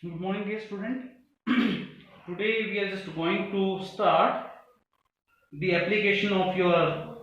Good morning, dear student. Today we are just going to start the application of your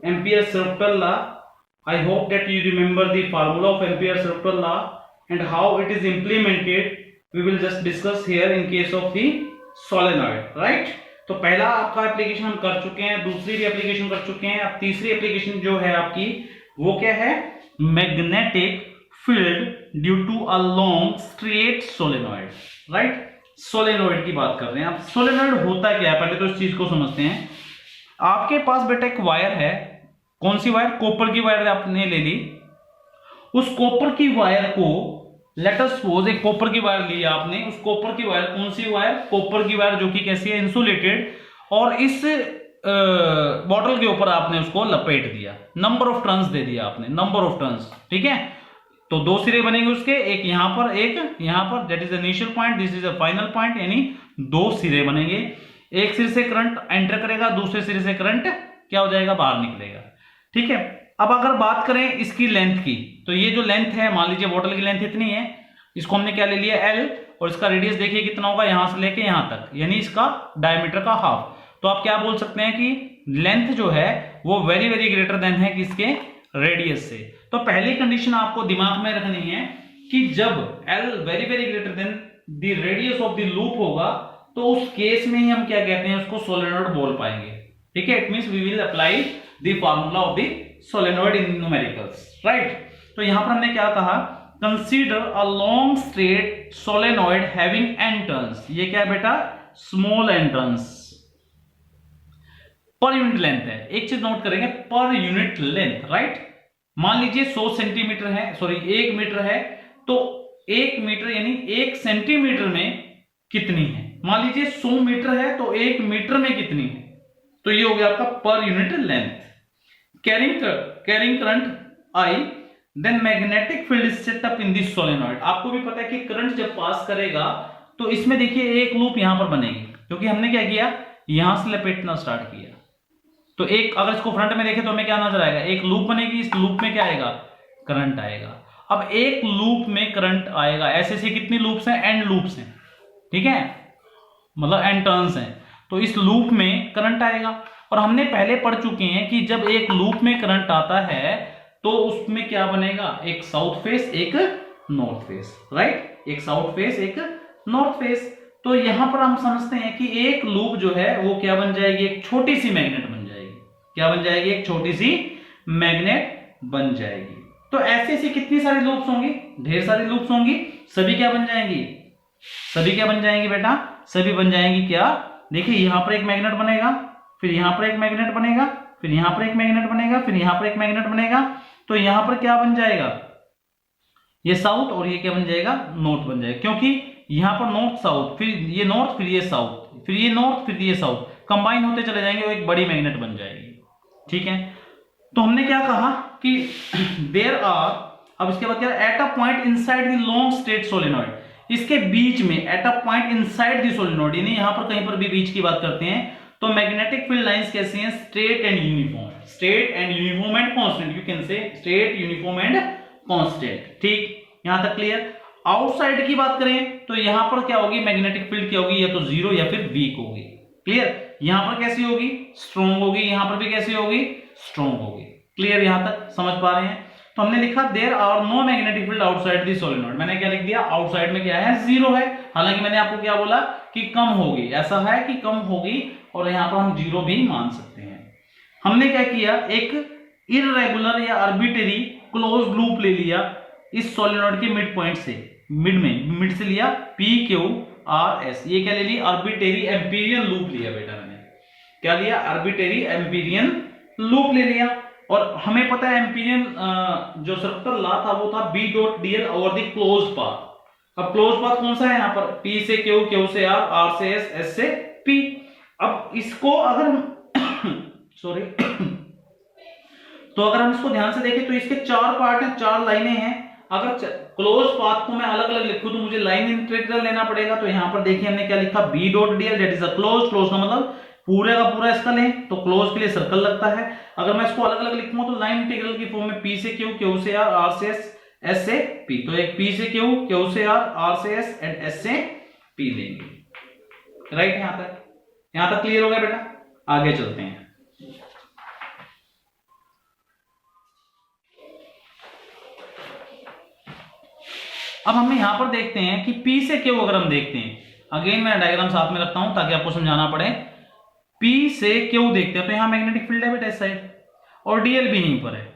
Ampere-Survital law. I hope that you remember the formula of Ampere-Survital law and how it is implemented. We will just discuss here in case of the solenoid, right? तो पहला आपका application हम कर चुके हैं, दूसरी भी application कर चुके हैं. अब तीसरी एप्लीकेशन जो है आपकी वो क्या है? Magnetic field due to a long straight solenoid, right? Solenoid की बात कर रहे हैं. अब सोलेनॉइड होता क्या है, पहले तो इस चीज को समझते हैं. आपके पास बेटा एक वायर है. कौन सी वायर? कॉपर की वायर आपने ले ली. उस कॉपर की वायर को लेट अस सपोज एक कॉपर की वायर ली आपने. उस कॉपर की वायर, कौन सी वायर? कॉपर की वायर, जो कि कैसी है? इंसुलेटेड. और इस बॉटल के ऊपर आपने उसको लपेट दिया. नंबर ऑफ टर्न्स दे दिया आपने, नंबर ऑफ टर्न्स. ठीक है, तो दो सिरे बनेंगे उसके, एक यहां पर एक यहां पर. That is the initial point, this is the final point. यानी दो सिरे बनेंगे. एक सिरे से करंट एंटर करेगा, दूसरे सिरे से करंट क्या हो जाएगा? बाहर निकलेगा. ठीक है. अब अगर बात करें इसकी लेंथ की, तो ये जो लेंथ है, मान लीजिए बॉटल की लेंथ इतनी है. इसको हमने क्या ले लिया? L. और इसका रेडियस देखिए कितना होगा, यहां से लेके यहां तक, यानी इसका डायमीटर का हाफ. तो आप क्या बोल सकते हैं कि लेंथ जो है वो वेरी वेरी ग्रेटर देन है किसके? रेडियस से. तो पहली कंडीशन आपको दिमाग में रखनी है कि जब L very very greater than the radius of the loop होगा, तो उस केस में ही हम क्या कहते हैं? उसको सोलेनॉइड बोल पाएंगे. ठीक है, it means we will apply the formula of the solenoid in numericals, right? तो यहां पर हमने क्या कहा? Consider a long straight solenoid having n turns. ये क्या है बेटा? Small n turns. Per unit length है. एक चीज नोट करेंगे, पर यूनिट लेंथ, राइट? मान लीजिए 100 सेंटीमीटर है, सॉरी 1 मीटर है, तो 1 मीटर यानी 1 सेंटीमीटर में कितनी है? मान लीजिए 100 मीटर है, तो 1 मीटर में कितनी है? तो ये हो गया आपका per unit length. Carrying current I, then magnetic field is set up in this solenoid. आपको भी पता है कि करंट जब पास करेगा तो इसमें देखिए एक लूप यहां पर बनेगी, क्योंकि हमने क्या किया? यहां से लपेटना स्टार्ट किया. तो एक, अगर इसको फ्रंट में देखें तो हमें क्या नजर आएगा? एक लूप बनेगी. इस लूप में क्या आएगा? करंट आएगा. अब एक लूप में करंट आएगा. ऐसे ऐसे कितनी लूप्स हैं? एन लूप्स हैं. ठीक है, मतलब एन टर्न्स हैं. तो इस लूप में करंट आएगा. और हमने पहले पढ़ चुके हैं कि जब एक लूप में करंट आता है तो उसमें क्या बनेगा? एक साउथ फेस, एक नॉर्थ फेस, राइट? एक साउथ फेस, एक नॉर्थ फेस. तो यहां पर हम समझते हैं कि एक लूप जो है वो क्या बन जाएगी? एक छोटी सी मैग्नेट बन जाएगी. क्या बन जाएगी? एक छोटी सी मैग्नेट बन जाएगी. तो ऐसे ऐसे कितनी सारी लूप्स होंगी? ढेर सारी लूप्स होंगी. सभी क्या बन जाएंगी? सभी क्या बन जाएंगी बेटा? सभी बन जाएंगी क्या? देखिए, यहां पर एक मैग्नेट बनेगा, फिर यहां पर एक मैग्नेट बनेगा, फिर यहां पर एक मैग्नेट बनेगा, फिर यहां पर एक मैग्नेट बनेगा. तो यहां पर क्या बन जाएगा? ये साउथ, और ये क्या बन जाएगा? नॉर्थ बन जाएगा. क्योंकि यहां पर नॉर्थ साउथ, फिर ये नॉर्थ, फिर ये साउथ, फिर ये नॉर्थ, फिर ये साउथ कंबाइन होते चले जाएंगे और एक बड़ी मैग्नेट बन जाएगी. ठीक है, तो हमने क्या कहा कि देयर आर, अब इसके बाद क्या? At a point inside the long straight solenoid. इसके बीच में, at a point inside the solenoid, यानी यहां पर कहीं पर भी बीच की बात करते हैं, तो मैग्नेटिक फील्ड लाइंस कैसी हैं? Straight and uniform. Straight and uniform and constant, you can say straight, uniform and constant. ठीक, यहां तक क्लियर? आउटसाइड की बात करें तो यहां पर क्या होगी? मैग्नेटिक फील्ड क्या होगी? या तो जीरो या फिर वीक होगी. क्लियर? यहां पर कैसी होगी? स्ट्रॉन्ग होगी. यहां पर भी कैसी होगी? स्ट्रॉन्ग होगी. क्लियर? यहां तक समझ पा रहे हैं? तो हमने लिखा there are no magnetic field outside the solenoid. मैंने क्या लिख दिया? आउटसाइड में क्या है? जीरो है. हालांकि मैंने आपको क्या बोला कि कम होगी. ऐसा है कि कम होगी, और यहां पर हम जीरो भी मान सकते हैं. हमने क्या किया? एक इररेगुलर या आर्बिट्रेरी क्लोज लूप ले लिया इस सोलेनॉइड के मिड पॉइंट से. मिड से लिया पी क्यू आर एस. ये क्या ले लिया? आर्बिट्रेरी एम्पीरियन लूप लिया बेटा मैंने. क्या लिया? आर्बिट्रेरी एम्पीरियन लूप ले लिया. और हमें पता है एम्पीरियन जो सर्कल लॉ था वो था B dot DL over the close path. अब क्लोज पाथ कौन सा है? यहां पर पी से क्यू, क्यू से आर, आर से एस, एस से पी. अब इसको अगर सॉरी तो अगर हम इसको ध्यान से देखें तो इसके 4 पार्ट हैं, 4 लाइनें हैं. अगर क्लोज पाथ को मैं अलग अलग लिखूं तो मुझे लाइन इंटीग्रल लेना पड़ेगा. तो यहां पर देखिए हमने क्या लिखा? B dot DL that is a close. Close का मतलब पूरे का पूरा इसका लें, तो क्लोज के लिए सर्कल लगता है. अगर मैं इसको अलग अलग लिखूंगा तो लाइन इंटीग्रल की फॉर्म में पी से क्यू, क्यू से आर, आर से एस, एस से पी. तो एक पी से क्यू, क्यू से आर, आर से एस एंड एस से P लेंगे। राइट, यहां तक क्लियर हो गया बेटा? आगे चलते हैं। अब हमें यहां पर देखते हैं कि P से Q अगर हम देखते हैं, अगेन मैं डायग्राम साथ में रखता हूं ताकि आपको समझाना पड़े। P से Q देखते हैं तो यहां मैग्नेटिक फील्ड है बेटा इस साइड, और डीएल भी यहीं पर है।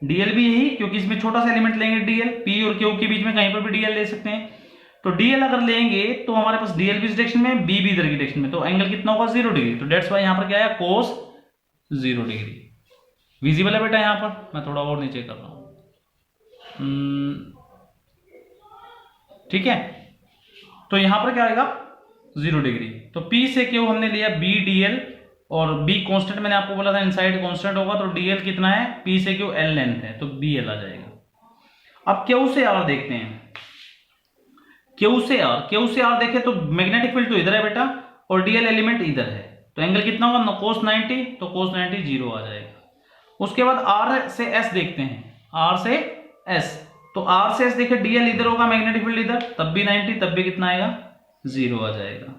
डीएल भी यही, क्योंकि इसमें छोटा सा एलिमेंट लेंगे डीएल, P और Q के बीच में कहीं पर भी डीएल ले सकते हैं। तो डीएल अगर लेंगे तो हमारे पास डीएल भी इस डायरेक्शन में, बी भी इधर की डायरेक्शन में, तो एंगल कितना होगा 0 डिग्री। तो डेट्स वाई यहां पर क्या आया, कोस 0 डिग्री। विजिबल है बेटा यहां पर? मैं थोड़ा और नीचे कर रहा हूं, ठीक है। तो यहां पर क्या आएगा 0 डिग्री। तो P से Q हमने लिया बी डीएल, और B कांस्टेंट मैंने आपको बोला था इनसाइड कांस्टेंट होगा, तो DL कितना है, P से Q L लेंथ है, तो BL आ जाएगा। अब Q से R देखते हैं। Q से R देखें तो मैग्नेटिक फील्ड तो इधर है बेटा, और DL एलिमेंट इधर है, तो एंगल कितना होगा cos 90, तो cos 90 0 आ जाएगा। उसके बाद R से S देखते हैं, R से S, तो R से S देखे DL इधर होगा, मैग्नेटिक फील्ड इधर, तब भी 90, तब भी कितना आएगा 0 आ जाएगा,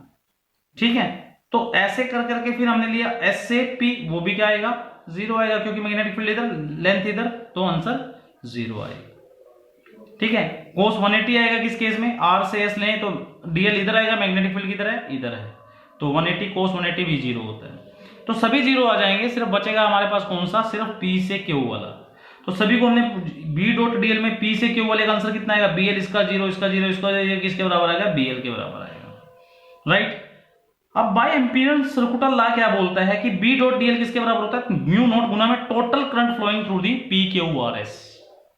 ठीक है। तो ऐसे कर करके फिर हमने लिया S से P, वो भी क्या आएगा 0 आएगा, क्योंकि मैग्नेटिक फील्ड इधर, लेंथ इधर, तो आंसर 0 आएगा, ठीक है। cos 180 आएगा किस केस में, R से S लें तो DL इधर आएगा, मैग्नेटिक फील्ड किधर है, इधर है, तो 180 cos 180 भी 0 होता है। तो सभी 0 आ जाएंगे, सिर्फ बचेगा हमारे पास कौन सा, सिर्फ P से Q वाला। तो सभी को हमने B डॉट DL में P से Q वाले का आंसर कितना आएगा, BL इसका 0, इसका 0, इसका 0, किसके बराबर आएगा, BL के बराबर आएगा, राइट। अब बाय एम्पिरिकल सर्कुलर लॉ क्या बोलता है कि B डॉट DL किसके बराबर होता है, म्यू नॉट गुना में total current flowing through the PQRS।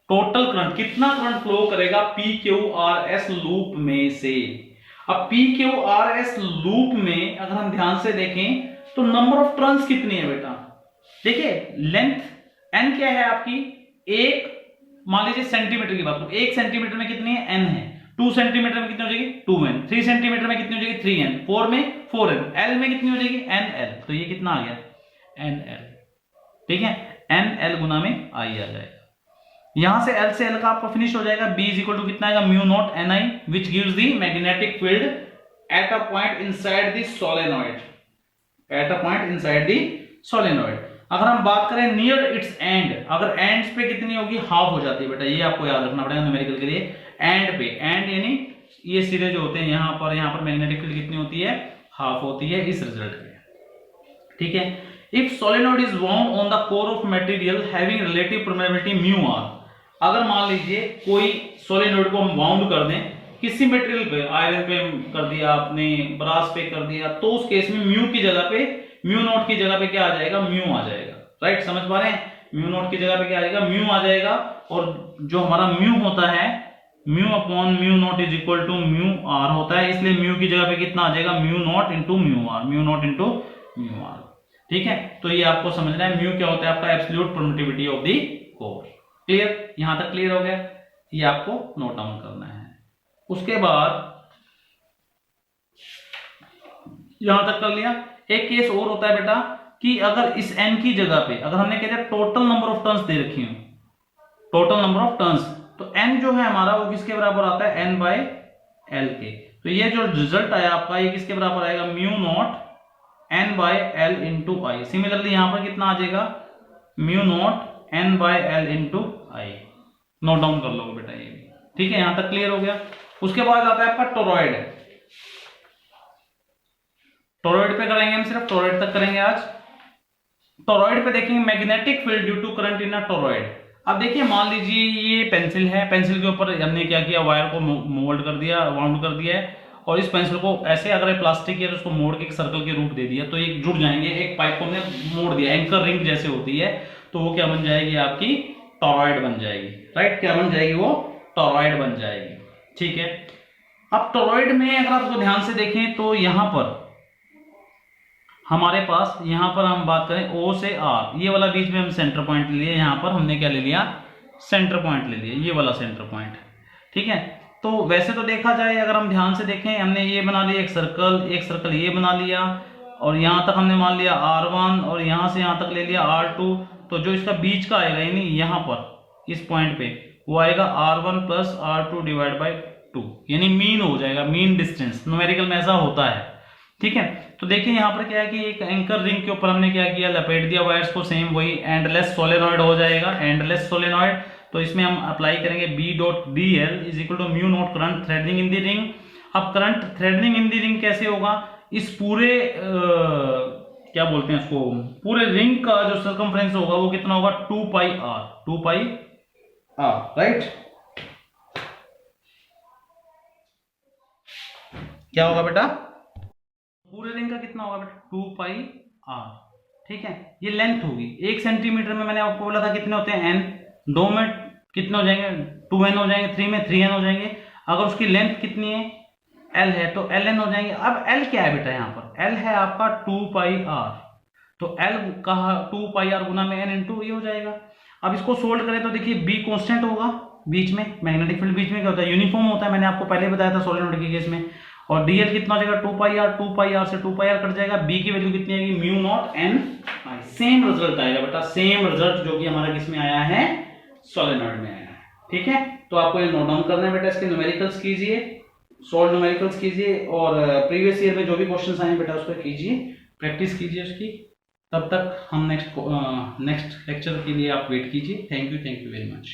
Total current, कितना करंट फ्लो करेगा PQRS लूप में से। अब PQRS लूप में अगर हम ध्यान से देखें तो नंबर ऑफ टर्न्स कितनी है बेटा, देखिए लेंथ N क्या है आपकी, एक, मान लीजिए सेंटीमीटर की बात करो, 1 सेंटीमीटर में कितनी है, N है। 2 सेंटीमीटर में कितनी हो जाएगी, 2N। 3 सेंटीमीटर में कितनी हो जाएगी, 3N। 4 में 4N। L में कितनी हो जाएगी, NL। तो ये कितना आ गया, NL, ठीक है। NL गुना में I आ जाएगा। यहां से L से L का आपका फिनिश हो जाएगा। B इज इक्वल टू कितना आएगा, mu not NI which gives the magnetic field at a point inside the solenoid, at a point inside the solenoid. अगर हम बात करें नियर इट्स एंड, अगर एंड्स पे कितनी होगी, हाफ हो जाती है बेटा, ये आपको याद रखना पड़ेगा न्यूमेरिकल के लिए। एंड पे, एंड यानी ये सिरे जो होते हैं यहां पर मैग्नेटिक फील्ड कितनी होती है, हाफ होती है इस रिजल्ट पे, ठीक है। If solenoid is wound on the core of material having relative permeability mu R, अगर मान लीजिए कोई सोलेनॉइड को हम वाउंड कर दें किसी मटेरियल पे, आयरन पे कर दिया आपने, ब्रास पे कर दिया, तो उस केस में म्यू की जगह पे, म्यू नॉट की जगह पे क्या आ जाएगा, म्यू आ जाएगा, राइट। समझ पा रहे हैं, म्यू नॉट की जगह पे क्या आएगा, म्यू आ जाएगा। और जो हमारा म्यू होता है, mu upon mu naught is equal to mu R होता है, इसलिए म्यू की जगह पे कितना आ जाएगा, mu naught into mu R, mu naught into mu R, ठीक है। तो ये आपको समझना है, म्यू क्या होता है आपका, absolute permittivity of the core. Clear, यहां तक क्लियर हो गया, ये आपको नोट डाउन करना है। उसके बाद यहां तक कर लिया। एक केस और होता है बेटा कि अगर इस n की जगह पे अगर हमने कह दिया टोटल नंबर ऑफ टर्न्स दे रखी हो, टोटल नंबर ऑफ टर्न्स, तो n जो है हमारा वो किसके बराबर आता है, n बाय l के। तो ये जो रिजल्ट आया आपका ये किसके बराबर आएगा, mu naught n by l into I. Similarly यहां पर कितना आ जाएगा, mu naught n by l into I. Note down कर लोगे बेटा ये भी, ठीक है। यहां तक क्लियर हो गया। उसके बाद आता है आपका टोरॉइड। टोरॉइड पे करेंगे हम, सिर्फ टोरॉइड तक करेंगे आज। टोरॉइड पे देखेंगे magnetic field due to current in a toroid. अब देखिए मान लीजिए ये पेंसिल है, पेंसिल के ऊपर हमने क्या किया, वायर को मोल्ड कर दिया, वाउंड कर दिया है, और इस पेंसिल को ऐसे अगर प्लास्टिक है तो उसको मोड़ के एक सर्कल के रूप दे दिया, तो ये जुड़ जाएंगे। एक पाइप को हमने मोड़ दिया, एंकर रिंग जैसे होती है, तो वो क्या बन जाएगी आपकी, टोरॉइड बन जाएगी, राइट। क्या बन जाएगी वो, टोरॉइड बन जाएगी, ठीक है। अब टोरॉइड में अगर आपको ध्यान से देखें तो यहां पर हमारे पास, यहां पर हम बात करें O से R, ये वाला बीच में हम सेंटर पॉइंट ले लिए, यहां पर हमने क्या ले लिया, सेंटर पॉइंट ले लिया, ये वाला सेंटर पॉइंट, ठीक है। तो वैसे तो देखा जाए अगर हम ध्यान से देखें, हमने ये बना लिया एक सर्कल ये बना लिया, और यहां तक हमने मान लिया R1, और यहां से यहां तक ले लिया R2। तो जो इसका बीच का आएगा, यानी यहां पर इस पॉइंट पे वो आएगा R1 plus R2 divide by 2, यानी मीन हो जाएगा, मीन डिस्टेंस न्यूमेरिकल में ऐसा होता है। ठीक है, तो देखिए यहाँ पर क्या है कि एक एंकर रिंग के ऊपर हमने क्या किया, लपेट दिया वायर्स को, सेम वही एंडलेस सोलेनॉइड हो जाएगा, एंडलेस सोलेनॉइड। तो इसमें हम अप्लाई करेंगे B.dl is equal to mu naught current threading in the ring. अब current threading in the ring कैसे होगा, इस पूरे क्या बोलते हैं इसको, पूरे रिंग का जो सर्कमफ्रेंस होगा वो कितना होगा, 2 पाई r, राइट। क्या होगा बेटा, पूरे रिंग का कितना होगा बेटा, 2 पाई r। ठीक है, ये लेंथ होगी। 1 सेंटीमीटर में मैंने आपको बोला था कितने होते हैं, n। 2 में कितने हो जाएंगे, 2n हो जाएंगे। 3 में 3n हो जाएंगे। अगर उसकी लेंथ कितनी है, l है, तो ln हो जाएंगे। अब l क्या है बेटा, यहाँ पर l है आपका 2 पाई r, तो l का 2 पाई r गुना में n इंटू ये हो जाएगा। अब इसको सोल्व करें तो देखिए b कांस्टेंट होगा, बीच में मैग्नेटिक फील्ड बीच में क्या होता है, यूनिफॉर्म होता है, मैंने आपको पहले बताया था सोलेनॉइड के केस में। और dl कितना हो जाएगा, 2 पाई r से 2 पाई r कट जाएगा। b की वैल्यू कितनी आएगी, म्यू नॉट n आई। सेम रिजल्ट आएगा बेटा, सेम रिजल्ट जो कि हमारा किसमें आया है, सोलेनॉइड में आया है। ठीक है, तो आपको ये नोट डाउन करना है बेटा, इसके न्यूमेरिकल्स कीजिए, सॉल्व न्यूमेरिकल्स कीजिए, और प्रीवियस ईयर में जो भी क्वेश्चंस आए बेटा उस पर कीजिए, प्रैक्टिस कीजिए उसकी। तब तक हम नेक्स्ट लेक्चर के लिए आप वेट कीजिए। Thank you very much.